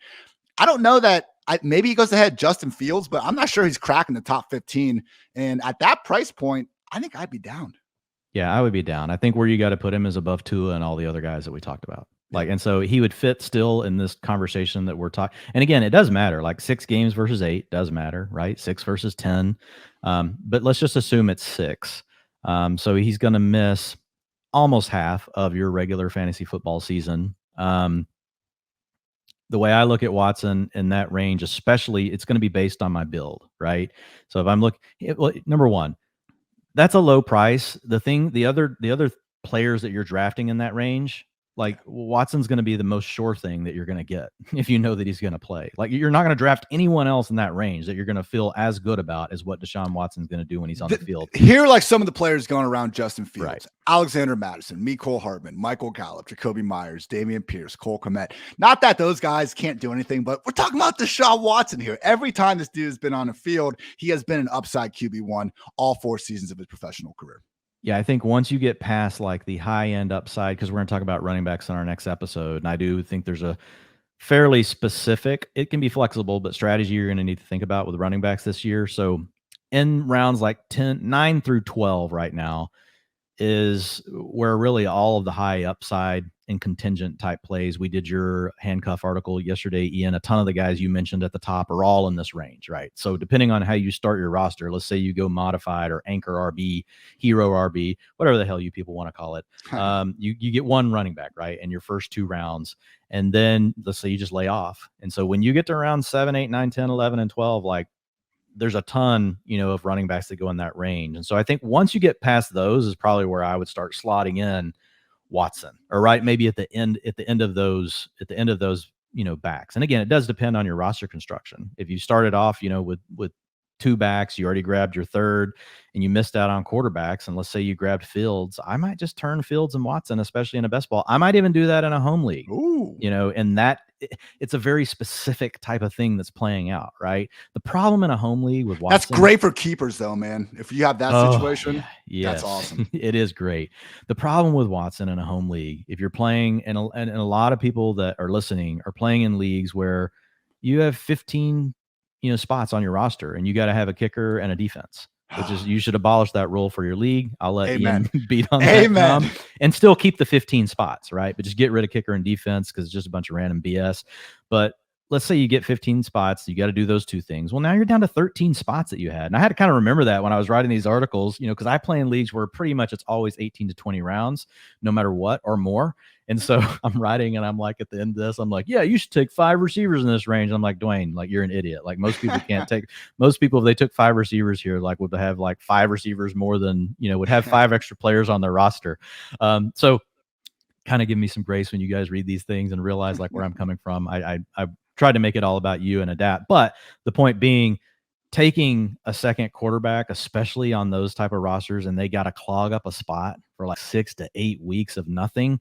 I don't know that maybe he goes ahead Justin Fields, but I'm not sure he's cracking the top 15. And at that price point, I think I'd be down. Yeah, I would be down. I think where you got to put him is above Tua and all the other guys that we talked about. And so he would fit still in this conversation that we're talking. And again, it does matter. Like 6 games versus 8 does matter, right? 6 versus 10. But let's just assume it's 6. So he's going to miss almost half of your regular fantasy football season. The way I look at Watson in that range, especially, it's going to be based on my build, right? So if I'm looking, number one, that's a low price. The other players that you're drafting in that range, like Watson's going to be the most sure thing that you're going to get if you know that he's going to play. Like you're not going to draft anyone else in that range that you're going to feel as good about as what Deshaun Watson's going to do when he's on the field. Here are like some of the players going around Justin Fields: right. Alexander Madison, Mecole Hardman, Michael Gallup, Jacoby Myers, Damian Pierce, Cole Kmet. Not that those guys can't do anything, but we're talking about Deshaun Watson here. Every time this dude has been on the field, he has been an upside QB1 all 4 seasons of his professional career. Yeah, I think once you get past like the high end upside, because we're going to talk about running backs in our next episode, and I do think there's a fairly specific, it can be flexible, but strategy you're going to need to think about with running backs this year. So in rounds like 9 through 12 right now is where really all of the high upside and contingent type plays. We did your handcuff article yesterday, Ian. A ton of the guys you mentioned at the top are all in this range, right? So depending on how you start your roster, let's say you go modified or anchor RB, hero RB, whatever the hell you people want to call it. You get 1 running back, right, in your first 2 rounds. And then let's say you just lay off. And so when you get to round 7, 8, 9, 10, 11, and 12, like there's a ton, of running backs that go in that range. And so I think once you get past those is probably where I would start slotting in Watson, or right, maybe at the end of those backs. And again, it does depend on your roster construction. If you started off, with 2 backs, you already grabbed your third and you missed out on quarterbacks. And let's say you grabbed Fields, I might just turn Fields and Watson, especially in a best ball. I might even do that in a home league. Ooh. And that it's a very specific type of thing that's playing out, right? The problem in a home league with Watson. That's great for keepers though, man. If you have that situation, yes, that's awesome. It is great. The problem with Watson in a home league, if you're playing, and a lot of people that are listening are playing in leagues where you have 15 spots on your roster and you got to have a kicker and a defense, which is, you should abolish that rule for your league. I'll let Ian beat on that and still keep the 15 spots, right? But just get rid of kicker and defense because it's just a bunch of random BS. But let's say you get 15 spots, you got to do those 2 things. Well, now you're down to 13 spots that you had. And I had to kind of remember that when I was writing these articles, because I play in leagues where pretty much it's always 18 to 20 rounds, no matter what, or more. And so I'm writing and I'm like, at the end of this, I'm like, yeah, you should take 5 receivers in this range. I'm like, Dwayne, like, you're an idiot. Like most people can't take, most people, if they took 5 receivers here, like would have like 5 receivers more than, would have 5 extra players on their roster. So kind of give me some grace when you guys read these things and realize like where I'm coming from. I tried to make it all about you and adapt. But the point being, taking a second quarterback, especially on those type of rosters, and they got to clog up a spot for like 6 to 8 weeks of nothing.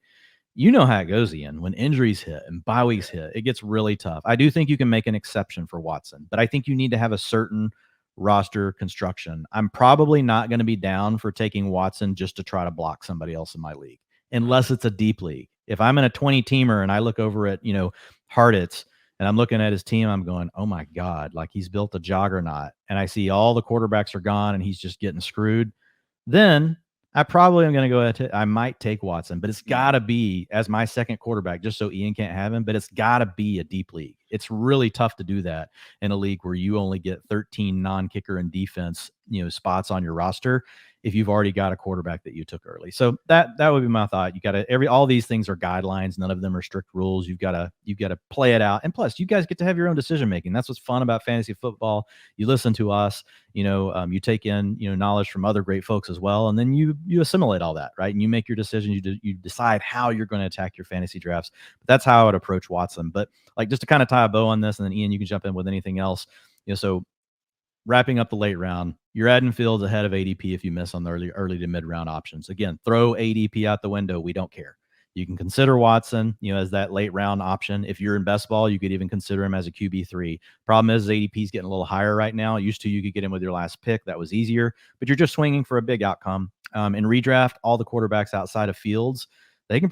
You know how it goes, Ian. When injuries hit and bye weeks hit, it gets really tough. I do think you can make an exception for Watson, but I think you need to have a certain roster construction. I'm probably not going to be down for taking Watson just to try to block somebody else in my league, unless it's a deep league. If I'm in a 20-teamer and I look over at, Hartitz, and I'm looking at his team, I'm going, oh my God, like he's built a juggernaut, and I see all the quarterbacks are gone and he's just getting screwed, then I probably am going to go ahead. I might take Watson, but it's got to be as my second quarterback, just so Ian can't have him. But it's got to be a deep league. It's really tough to do that in a league where you only get 13 non-kicker and defense, spots on your roster if you've already got a quarterback that you took early. So that would be my thought. You got to all these things are guidelines. None of them are strict rules. You've got to play it out. And plus, you guys get to have your own decision making. That's what's fun about fantasy football. You listen to us. You take in knowledge from other great folks as well, and then you assimilate all that, right? And you make your decision. You decide how you're going to attack your fantasy drafts. But that's how I would approach Watson. But like, just to kind of tie a bow on this, and then Ian, you can jump in with anything else. So wrapping up the late round, you're adding Fields ahead of ADP if you miss on the early to mid round options. Again, throw ADP out the window. We don't care. You can consider Watson, as that late round option. If you're in best ball, you could even consider him as a QB3. Problem is ADP is getting a little higher right now. Used to, you could get him with your last pick. That was easier, but you're just swinging for a big outcome. In redraft, all the quarterbacks outside of Fields, they can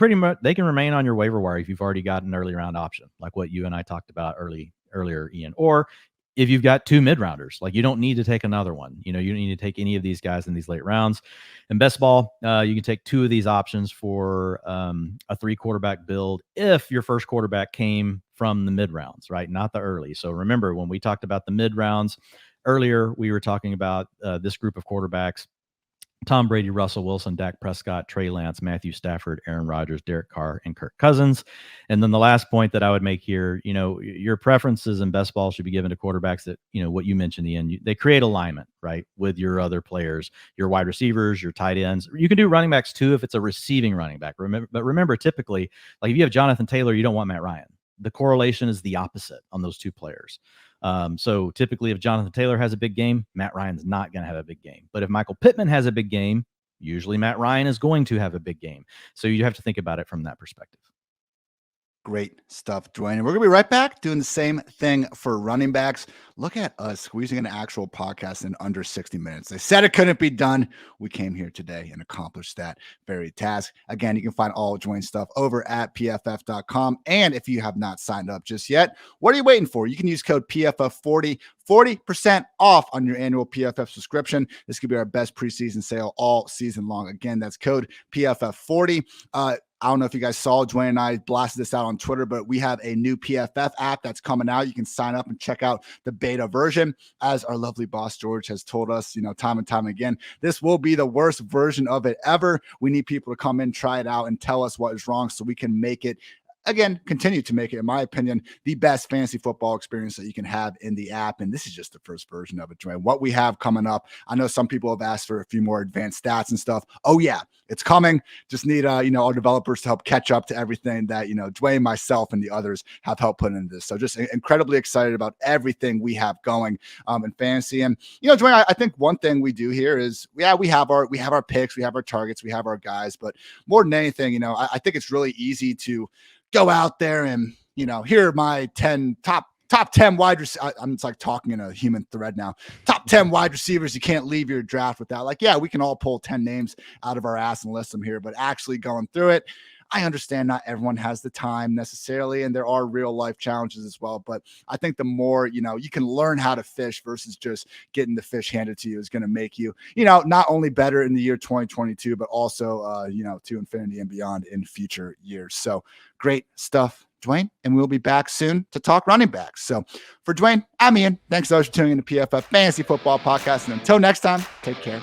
remain on your waiver wire if you've already got an early round option, like what you and I talked about earlier, Ian. Or if you've got 2 mid-rounders, like you don't need to take another one. You don't need to take any of these guys in these late rounds. In best ball, you can take 2 of these options for a 3 quarterback build if your first quarterback came from the mid-rounds, right? Not the early. So remember, when we talked about the mid-rounds earlier, we were talking about this group of quarterbacks: Tom Brady, Russell Wilson, Dak Prescott, Trey Lance, Matthew Stafford, Aaron Rodgers, Derek Carr, and Kirk Cousins. And then the last point that I would make here, your preferences in best ball should be given to quarterbacks that, what you mentioned, Ian, they create alignment, right, with your other players, your wide receivers, your tight ends. You can do running backs too if it's a receiving running back. Remember, typically, like if you have Jonathan Taylor, you don't want Matt Ryan. The correlation is the opposite on those 2 players. So typically if Jonathan Taylor has a big game, Matt Ryan's not going to have a big game. But if Michael Pittman has a big game, usually Matt Ryan is going to have a big game. So you have to think about it from that perspective. Great stuff, Dwain. And we're going to be right back doing the same thing for running backs. Look at us squeezing an actual podcast in under 60 minutes. They said it couldn't be done. We came here today and accomplished that very task. Again, you can find all Dwain's stuff over at pff.com. And if you have not signed up just yet, what are you waiting for? You can use code PFF40, 40% off on your annual PFF subscription. This could be our best preseason sale all season long. Again, that's code PFF40. I don't know if you guys saw, Dwain and I blasted this out on Twitter, but we have a new PFF app that's coming out. You can sign up and check out the beta version. As our lovely boss, George, has told us, time and time again, this will be the worst version of it ever. We need people to come in, try it out, and tell us what is wrong so we can make it, again, continue to make it, in my opinion, the best fantasy football experience that you can have in the app. And this is just the first version of it, Dwain. What we have coming up, I know some people have asked for a few more advanced stats and stuff. Oh, yeah, it's coming. Just need, our developers to help catch up to everything that, Dwain, myself, and the others have helped put into this. So just incredibly excited about everything we have going in fantasy. And, Dwain, I think one thing we do here is, we have our picks, we have our targets, we have our guys. But more than anything, I think it's really easy to go out there and, here are my 10 top 10 wide receivers. I'm just like talking in a human thread now. Top 10 wide receivers you can't leave your draft without. Like, yeah, we can all pull 10 names out of our ass and list them here, but actually going through it, I understand not everyone has the time necessarily, and there are real life challenges as well. But I think the more, you can learn how to fish versus just getting the fish handed to you is going to make you, not only better in the year 2022, but also, to infinity and beyond in future years. So great stuff, Dwain, and we'll be back soon to talk running backs. So for Dwain, I'm Ian. Thanks so much for tuning in to PFF Fantasy Football Podcast. And until next time, take care.